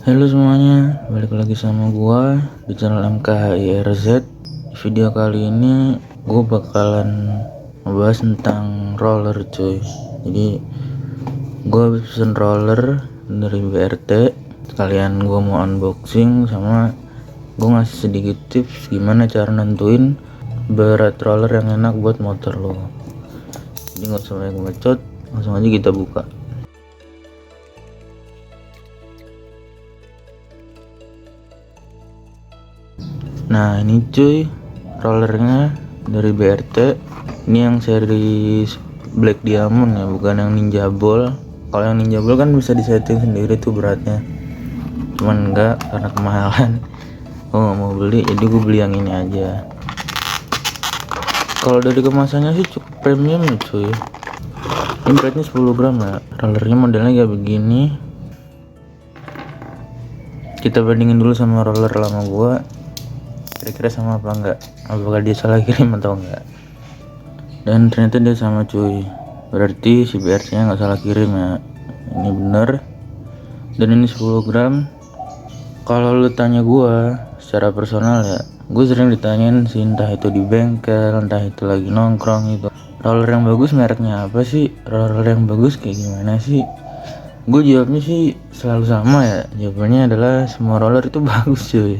Halo semuanya, balik lagi sama gua di channel MKHIRZ. Di video kali ini gua bakalan ngebahas tentang roller cuy. Jadi gua habis pesen roller dari BRT. Sekalian gua mau unboxing sama gua ngasih sedikit tips gimana cara nentuin berat roller yang enak buat motor lo. Jadi nggak usah banyak bacot, langsung aja kita buka. Nah ini cuy, rollernya dari BRT. Ini yang seri Black Diamond ya, bukan yang Ninja Ball. Kalau yang Ninja Ball kan bisa disetting sendiri tuh beratnya, cuman enggak karena kemahalan. Gue nggak mau beli, jadi gue beli yang ini aja. Kalau dari kemasannya sih cukup premium ya cuy. Ini beratnya 10 gram ya. Rollernya modelnya kayak begini. Kita bandingin dulu sama roller lama gua, kira-kira sama apa enggak, apakah dia salah kirim atau enggak. Dan ternyata dia sama cuy, berarti si BRT nya nggak salah kirim ya, ini bener. Dan ini 10 gram. Kalau lu tanya gua secara personal ya, gue sering ditanyain sih, entah itu di bengkel, entah itu lagi nongkrong gitu, roller yang bagus mereknya apa sih, roller yang bagus kayak gimana sih. Gue jawabnya sih selalu sama ya, jawabannya adalah semua roller itu bagus cuy.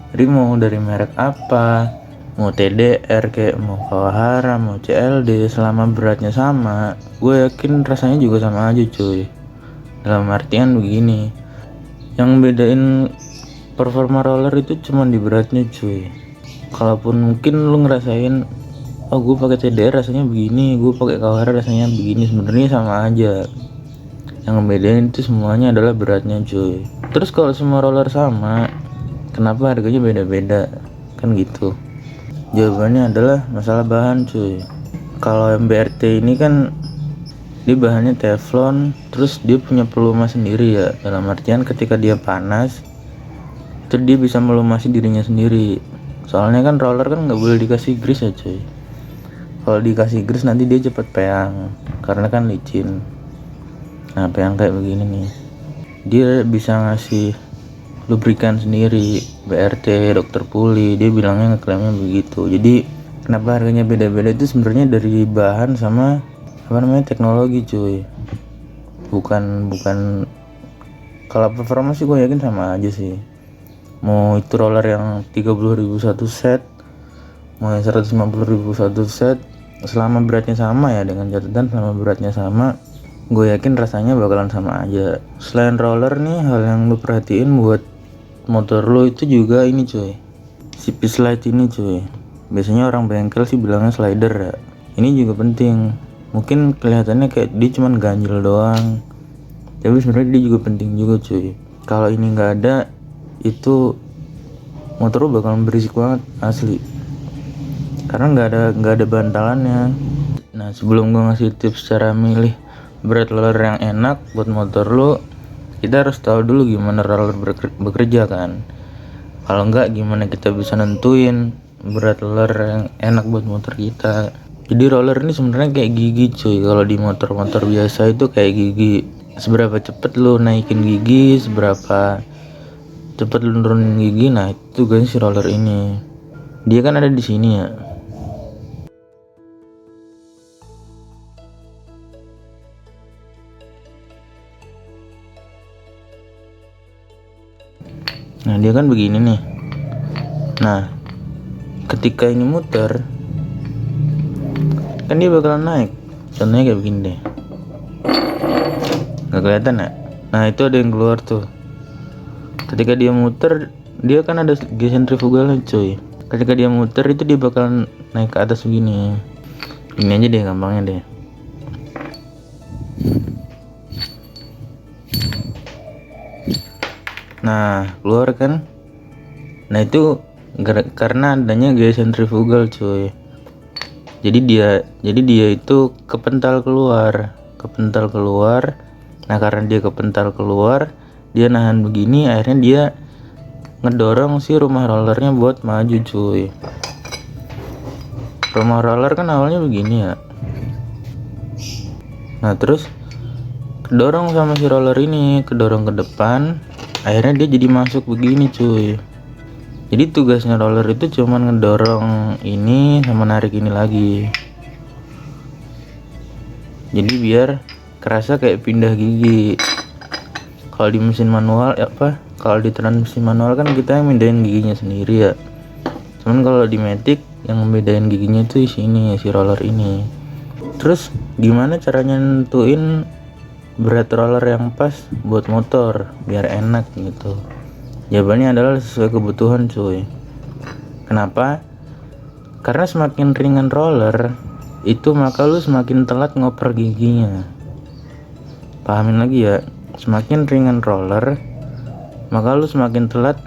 Jadi mau dari merek apa, mau TDR kayak mau Kawahara, mau CLD, selama beratnya sama, gue yakin rasanya juga sama aja cuy. Dalam artian begini, yang bedain performa roller itu cuma di beratnya cuy. Kalaupun mungkin lu ngerasain, oh gue pakai TDR rasanya begini, gue pakai Kawahara rasanya begini, sebenarnya sama aja. Yang bedain itu semuanya adalah beratnya cuy. Terus kalau semua roller sama, kenapa harganya beda-beda? Kan gitu. Jawabannya adalah masalah bahan cuy. Kalau yang BRT ini kan dia bahannya teflon, terus dia punya pelumas sendiri ya. Dalam artian ketika dia panas, terus dia bisa melumasi dirinya sendiri. Soalnya kan roller kan nggak boleh dikasih grease ya cuy. Kalau dikasih grease nanti dia cepet peang, karena kan licin. Nah peang kayak begini nih, dia bisa ngasih lubrikan sendiri. BRT, dokter Puli, dia bilangnya ngeklaimnya begitu. Jadi kenapa harganya beda-beda itu sebenarnya dari bahan sama apa namanya teknologi cuy. Bukan kalau performa sih gue yakin sama aja sih. Mau itu roller yang 30.000 satu set, mau yang 150.000 satu set, selama beratnya sama ya, dengan catatan selama beratnya sama, gue yakin rasanya bakalan sama aja. Selain roller nih, hal yang lu perhatiin buat motor lo itu juga ini cuy, si P-slide ini cuy. Biasanya orang bengkel sih bilangnya slider ya, ini juga penting. Mungkin kelihatannya kayak dia cuman ganjel doang, tapi sebenarnya dia juga penting juga cuy. Kalau ini nggak ada, itu motor lo bakalan berisik banget asli, karena nggak ada bantalannya. Nah sebelum gue ngasih tips cara milih berat roller yang enak buat motor lo, kita harus tahu dulu gimana roller bekerja kan. Kalau enggak, gimana kita bisa nentuin berat roller yang enak buat motor kita. Jadi roller ini sebenarnya kayak gigi cuy. Kalau di motor-motor biasa itu kayak gigi, seberapa cepet lu naikin gigi, seberapa cepet lu nurunin gigi. Nah itu guys si roller ini, dia kan ada di sini ya. Nah dia kan begini nih. Nah ketika ini muter, kan dia bakalan naik. Contohnya kayak begini deh, nggak kelihatan ya. Nah itu ada yang keluar tuh. Ketika dia muter, dia kan ada sentrifugalnya cuy. Ketika dia muter itu dia bakalan naik ke atas begini. Ini aja deh gampangnya deh. Nah keluar kan. Nah itu karena adanya gaya sentrifugal cuy. Jadi dia itu kepental keluar. Nah karena dia kepental keluar, dia nahan begini, akhirnya dia ngedorong si rumah rollernya buat maju cuy. Rumah roller kan awalnya begini ya. Nah terus kedorong sama si roller ini, kedorong ke depan, akhirnya dia jadi masuk begini cuy. Jadi tugasnya roller itu cuman ngedorong ini sama narik ini lagi. Jadi biar kerasa kayak pindah gigi. Kalau di mesin manual kalau di transmisi manual kan kita yang mindahin giginya sendiri ya. Cuman kalau di Matic yang membedain giginya itu si roller ini. Terus gimana caranya nentuin berat roller yang pas buat motor biar enak gitu? Jawabannya adalah sesuai kebutuhan cuy. Kenapa? Karena semakin ringan roller itu maka lu semakin telat ngoper giginya. Pahamin lagi ya, semakin ringan roller maka lu semakin telat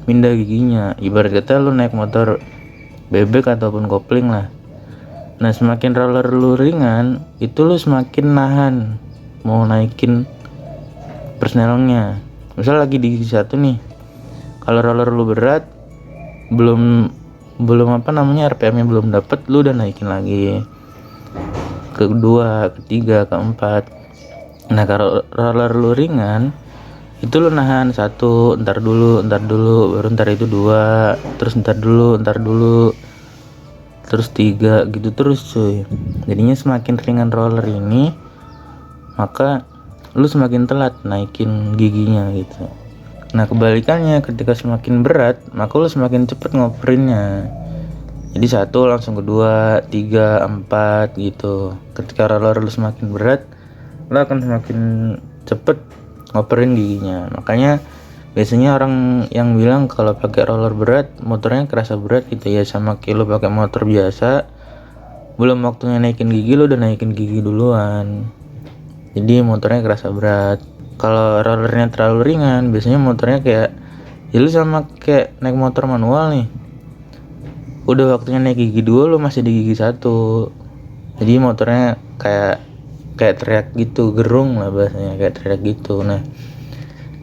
pindah giginya. Ibarat kata lu naik motor bebek ataupun kopling lah. Nah semakin roller lu ringan itu lu semakin nahan mau naikin persnelnya. Misal lagi di gigi 1 nih, kalau roller lu berat belum RPM-nya belum dapet, lu udah naikin lagi kedua, ketiga, keempat. Nah kalau roller lu ringan itu lu nahan 1, ntar dulu, baru ntar itu 2, terus ntar dulu, terus 3 gitu terus cuy. Jadinya semakin ringan roller ini maka lu semakin telat naikin giginya gitu. Nah kebalikannya, ketika semakin berat maka lu semakin cepet ngoperinnya. Jadi 1 langsung kedua, 3, 4 gitu. Ketika roller lu semakin berat, lu akan semakin cepet ngoperin giginya. Makanya biasanya orang yang bilang kalau pakai roller berat motornya kerasa berat gitu ya, sama kayak lu pakai motor biasa, belum waktunya naikin gigi lu udah naikin gigi duluan. Jadi motornya kerasa berat. Kalau rollernya terlalu ringan, biasanya motornya kayak ya lu sama kayak naik motor manual nih. Udah waktunya naik gigi 2 lu masih di gigi 1. Jadi motornya kayak teriak gitu, gerung lah bahasanya, kayak teriak gitu. Nah,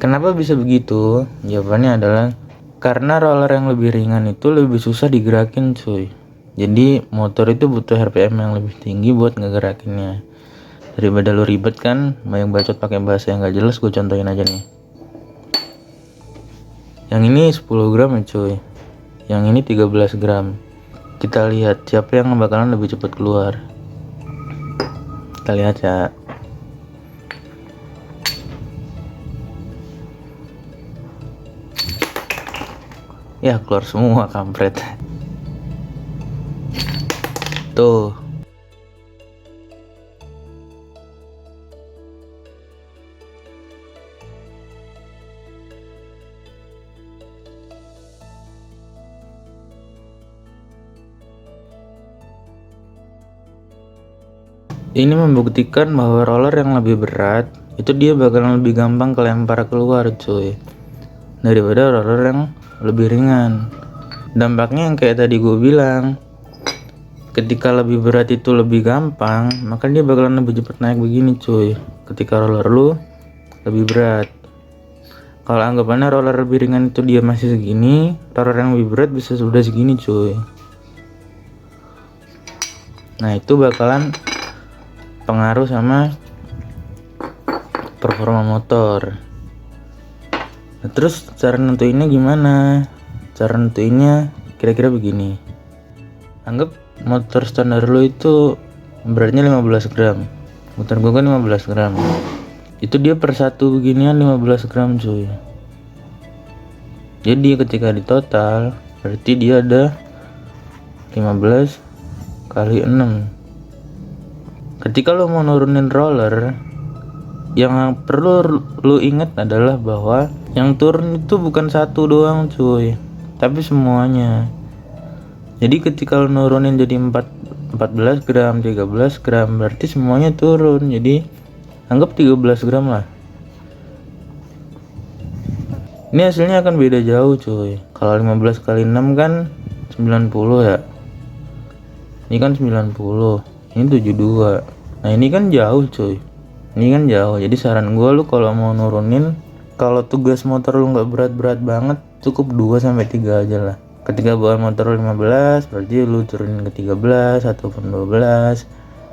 kenapa bisa begitu? Jawabannya adalah karena roller yang lebih ringan itu lebih susah digerakin cuy. Jadi motor itu butuh RPM yang lebih tinggi buat ngegerakinnya. Daripada lu ribet kan, banyak bacot pakai bahasa yang gak jelas, gue contohin aja nih. Yang ini 10 gram ya cuy, yang ini 13 gram. Kita lihat siapa yang bakalan lebih cepat keluar. Kita lihat ya. Ya keluar semua kampret. Tuh. Ini membuktikan bahwa roller yang lebih berat itu dia bakalan lebih gampang kelempar keluar cuy, daripada roller yang lebih ringan. Dampaknya yang kayak tadi gue bilang, ketika lebih berat itu lebih gampang, maka dia bakalan lebih cepat naik begini cuy. Ketika roller lu lebih berat, kalau anggapannya roller lebih ringan itu dia masih segini, roller yang lebih berat bisa sudah segini cuy. Nah itu bakalan pengaruh sama performa motor. Nah, terus cara nentuinnya gimana? Cara nentuinnya kira-kira begini. Anggap motor standar lo itu beratnya 15 gram. Motor gue kan 15 gram. Itu dia per satu beginian 15 gram cuy. Jadi ketika di total berarti dia ada 15 kali 6. Ketika lo mau nurunin roller, yang perlu lo ingat adalah bahwa yang turun itu bukan satu doang cuy, tapi semuanya. Jadi ketika lo nurunin jadi 14 gram, 13 gram, berarti semuanya turun. Jadi anggap 13 gram lah. Ini hasilnya akan beda jauh cuy. Kalau 15 kali 6 kan 90 ya. Ini kan 90, ini 72. Nah ini kan jauh cuy, ini kan jauh. Jadi saran gue, lu kalau mau nurunin, kalau tugas motor lu nggak berat-berat banget, cukup 2-3 aja lah. Ketika bawaan motor 15, berarti lu turunin ke 13 ataupun 12.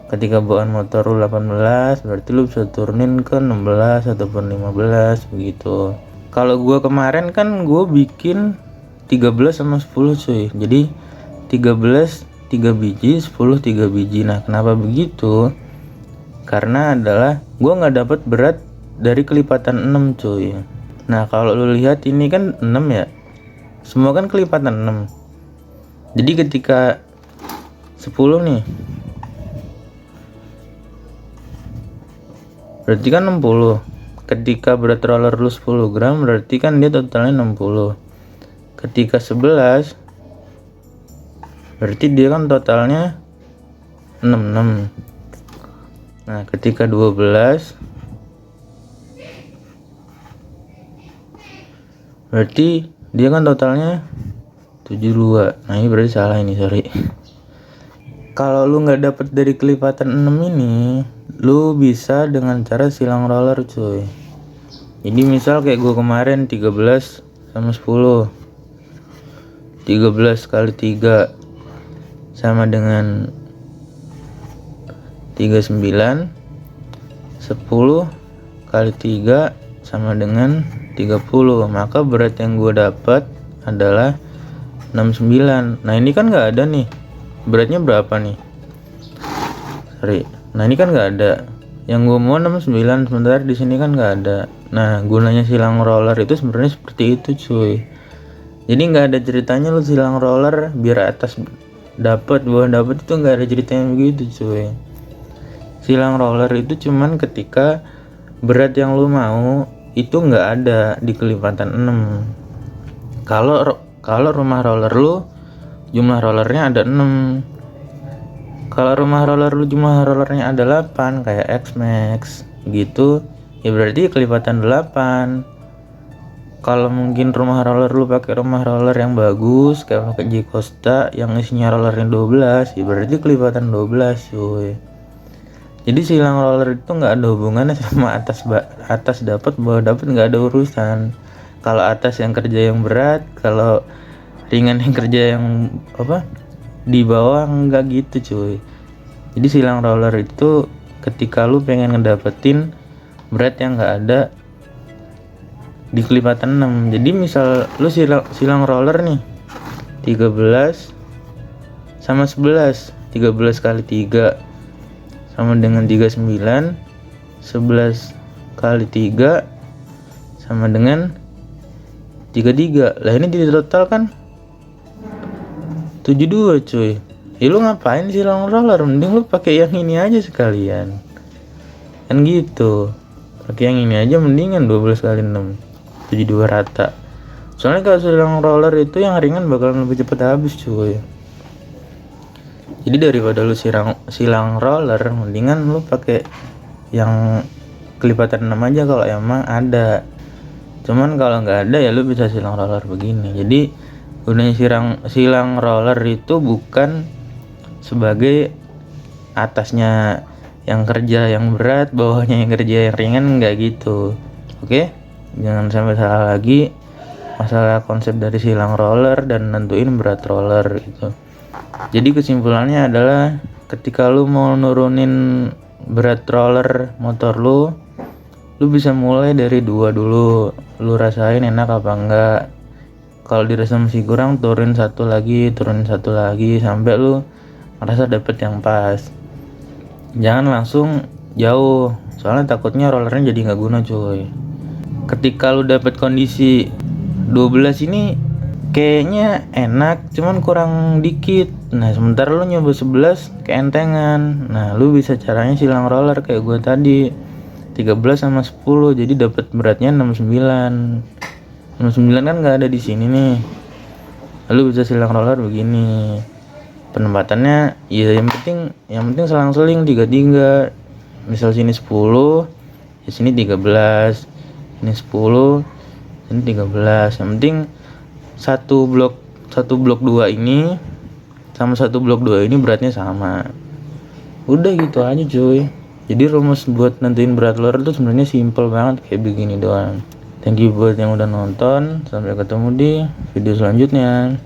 Ketika bawaan motor lu 18, berarti lu bisa turunin ke 16 ataupun 15 begitu. Kalau gua kemarin kan gua bikin 13 sama 10 cuy. Jadi 13 3 biji, 10 3 biji. Nah, kenapa begitu? Karena adalah gua nggak dapat berat dari kelipatan 6 cuy. Nah, kalau lu lihat ini kan 6 ya. Semua kan kelipatan 6. Jadi ketika 10 nih, berarti kan 60. Ketika berat roller lu 10 gram, berarti kan dia totalnya 60. Ketika 11, berarti dia kan totalnya 66. Nah, ketika 12, berarti dia kan totalnya 72. Nah, ini berarti salah ini, sorry. Kalau lu nggak dapet dari kelipatan 6 ini, lu bisa dengan cara silang roller cuy. Jadi misal kayak gue kemarin 13 sama 10. 13 kali 3 sama dengan 39. 10 kali 3 sama dengan 30. Maka berat yang gue dapat adalah 69. Nah, ini kan nggak ada nih. Beratnya berapa nih? Sorry. Nah, ini kan nggak ada. Yang gue mau 69, sementara di sini kan nggak ada. Nah, gunanya silang roller itu sebenarnya seperti itu cuy. Jadi nggak ada ceritanya lu silang roller biar atas dapat, bawah dapat, itu nggak ada ceritanya begitu cuy. Silang roller itu cuman ketika berat yang lu mau itu nggak ada di kelipatan 6. Kalau rumah roller lu jumlah rollernya ada 6. Kalau rumah roller lu jumlah rollernya ada 8 kayak X-Max gitu, ya berarti kelipatan 8. Kalau mungkin rumah roller lu pakai rumah roller yang bagus kayak pakai J Costa yang isinya rollernya 12, ya berarti kelipatan 12 cuy. Jadi silang roller itu nggak ada hubungannya sama atas dapat, bawah dapat, nggak ada urusan. Kalau atas yang kerja yang berat, kalau ringan yang kerja yang di bawah, nggak gitu cuy. Jadi silang roller itu ketika lu pengen ngedapetin berat yang nggak ada di kelipatan 6. Jadi misal lu silang roller nih 13 sama 11. 13 kali 3 sama dengan 39. 11 kali 3 sama dengan 33. Lah ini di total kan 72 cuy. Ya lu ngapain silang roller? Mending lu pakai yang ini aja sekalian. Kan gitu. Pakai yang ini aja mendingan 12 kali 6. 72 rata. Soalnya kalau silang roller itu yang ringan bakalan lebih cepat habis cuy. Jadi daripada lu silang roller, mendingan lu pakai yang kelipatan 6 aja kalau emang ada. Cuman kalau nggak ada ya lu bisa silang roller begini. Jadi gunanya silang roller itu bukan sebagai atasnya yang kerja yang berat, bawahnya yang kerja yang ringan, nggak gitu. Oke? Jangan sampai salah lagi masalah konsep dari silang roller dan nentuin berat roller gitu. Jadi kesimpulannya adalah ketika lu mau nurunin berat roller motor lu bisa mulai dari 2 dulu. Lu rasain enak apa enggak. Kalau dirasa masih kurang, turunin satu lagi sampai lu merasa dapet yang pas. Jangan langsung jauh, soalnya takutnya rollernya jadi nggak guna cuy. Ketika lu dapet kondisi 12 ini kayaknya enak, cuman kurang dikit. Nah, sementara lu nyoba 11 keentengan. Nah, lu bisa caranya silang roller kayak gue tadi. 13 sama 10, jadi dapat beratnya 69. 69 kan nggak ada di sini nih. Lalu bisa silang roller begini. Penempatannya ya yang penting selang-seling 33. Misal sini 10, di sini 13. Ini 10, ini 13. Yang penting satu blok 2 ini sama satu blok 2 ini beratnya sama. Udah gitu aja cuy. Jadi rumus buat nentuin berat roller itu sebenarnya simple banget kayak begini doang. Thank you buat yang udah nonton. Sampai ketemu di video selanjutnya.